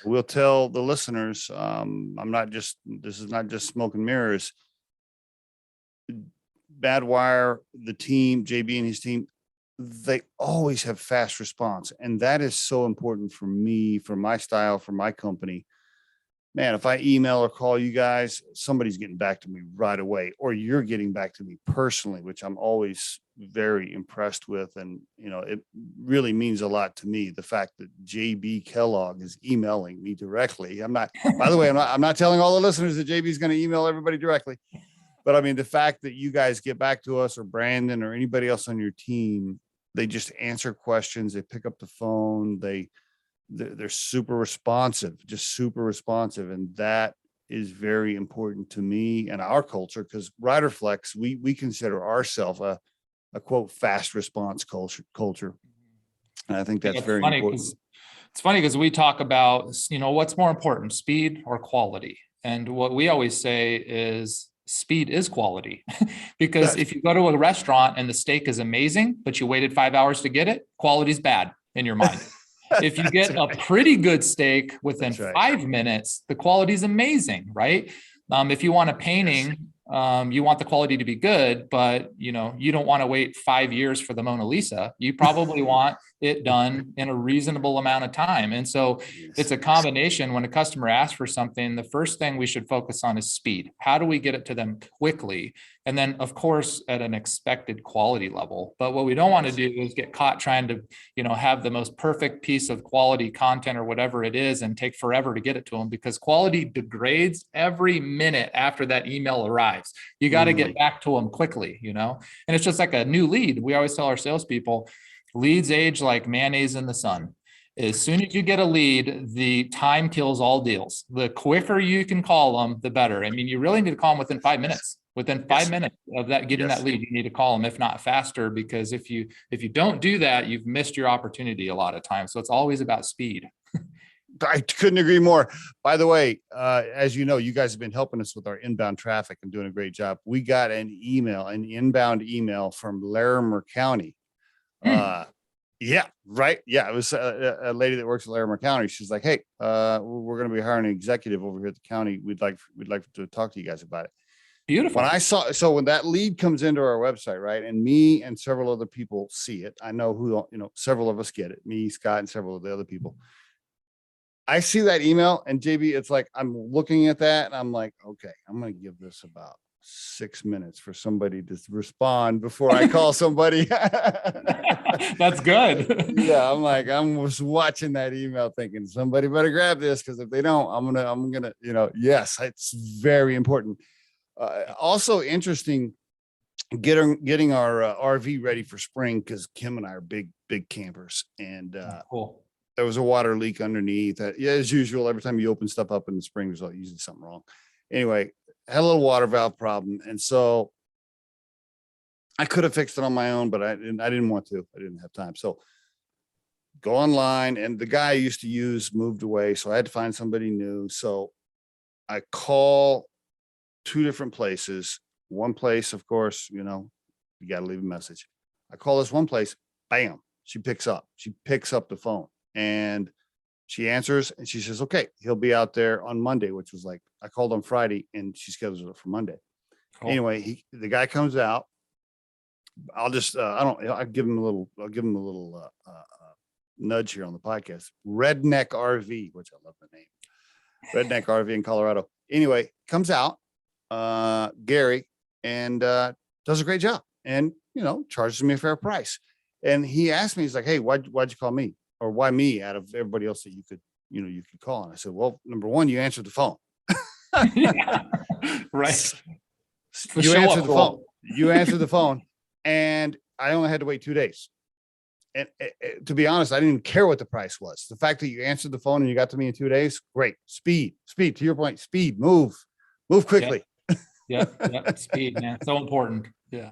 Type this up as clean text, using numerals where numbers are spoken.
We'll tell the listeners, this is not just smoke and mirrors. Madwire, the team, JB and his team, they always have fast response. And that is so important for me, for my style, for my company. Man, if I email or call you guys, somebody's getting back to me right away, or you're getting back to me personally, which I'm always very impressed with. And, it really means a lot to me. The fact that JB Kellogg is emailing me directly. By the way, I'm not telling all the listeners that JB is going to email everybody directly. But I mean, the fact that you guys get back to us, or Brandon or anybody else on your team, they just answer questions. They pick up the phone. They're super responsive, just super responsive. And that is very important to me and our culture, because Riderflex, we consider ourselves a quote, fast response culture. And I think that's very important. It's funny because we talk about, what's more important, speed or quality? And what we always say is speed is quality. Because if you go to a restaurant and the steak is amazing, but you waited 5 hours to get it, quality's bad in your mind. If you get a pretty good steak within 5 minutes, the quality is amazing, right? If you want a painting, you want the quality to be good, but you don't want to wait 5 years for the Mona Lisa. You probably want it done in a reasonable amount of time. And so it's a combination. When a customer asks for something, the first thing we should focus on is speed. How do we get it to them quickly? And then, of course, at an expected quality level. But what we don't want to do is get caught trying to, have the most perfect piece of quality content or whatever it is and take forever to get it to them, because quality degrades every minute after that email arrives. You got to get back to them quickly, and it's just like a new lead. We always tell our salespeople, leads age like mayonnaise in the sun. As soon as you get a lead, the time kills all deals. The quicker you can call them, the better. I mean, you really need to call them within 5 minutes. Within 5 minutes of that, getting that lead, you need to call them, if not faster, because if you don't do that, you've missed your opportunity a lot of times. So it's always about speed. I couldn't agree more. By the way, as you know, you guys have been helping us with our inbound traffic and doing a great job. We got an inbound email from Larimer County. Yeah, right. Yeah, it was a lady that works at Larimer County. She's like, "Hey, we're going to be hiring an executive over here at the county. We'd like to talk to you guys about it." Beautiful. When that lead comes into our website, right, and me and several other people see it, I know who, several of us get it. Me, Scott, and several of the other people. I see that email, and JB, it's like I'm looking at that, and I'm like, okay, I'm going to give this about 6 minutes for somebody to respond before I call somebody. That's good. Yeah, I'm just watching that email thinking somebody better grab this, because if they don't, I'm gonna, yes, it's very important. Also interesting, getting our RV ready for spring, because Kim and I are big campers, and cool. There was a water leak underneath. As usual, every time you open stuff up in the spring, there's usually something wrong. Anyway, had a little water valve problem, and so I could have fixed it on my own, but I didn't want to. I didn't have time. So go online, and the guy I used to use moved away, so I had to find somebody new. So I call 2 different places. One place, of course, you got to leave a message. I call this one place, bam, she picks up the phone, and she answers, and she says, okay, he'll be out there on Monday, which was like, I called on Friday and she scheduled it for Monday. Cool. Anyway, the guy comes out. I'll just, I'll give him a little nudge here on the podcast. Redneck RV, which I love the name. Redneck RV in Colorado. Anyway, comes out, Gary, and does a great job, and charges me a fair price. And he asked me, he's like, hey, why'd you call me, or why me out of everybody else that you could call? And I said, well, number one, you answered the phone. Yeah, right. You answered the phone, and I only had to wait 2 days. And to be honest, I didn't even care what the price was. The fact that you answered the phone and you got to me in 2 days, great. Speed, to your point, speed, move quickly. Yeah. Speed, man. So important. Yeah.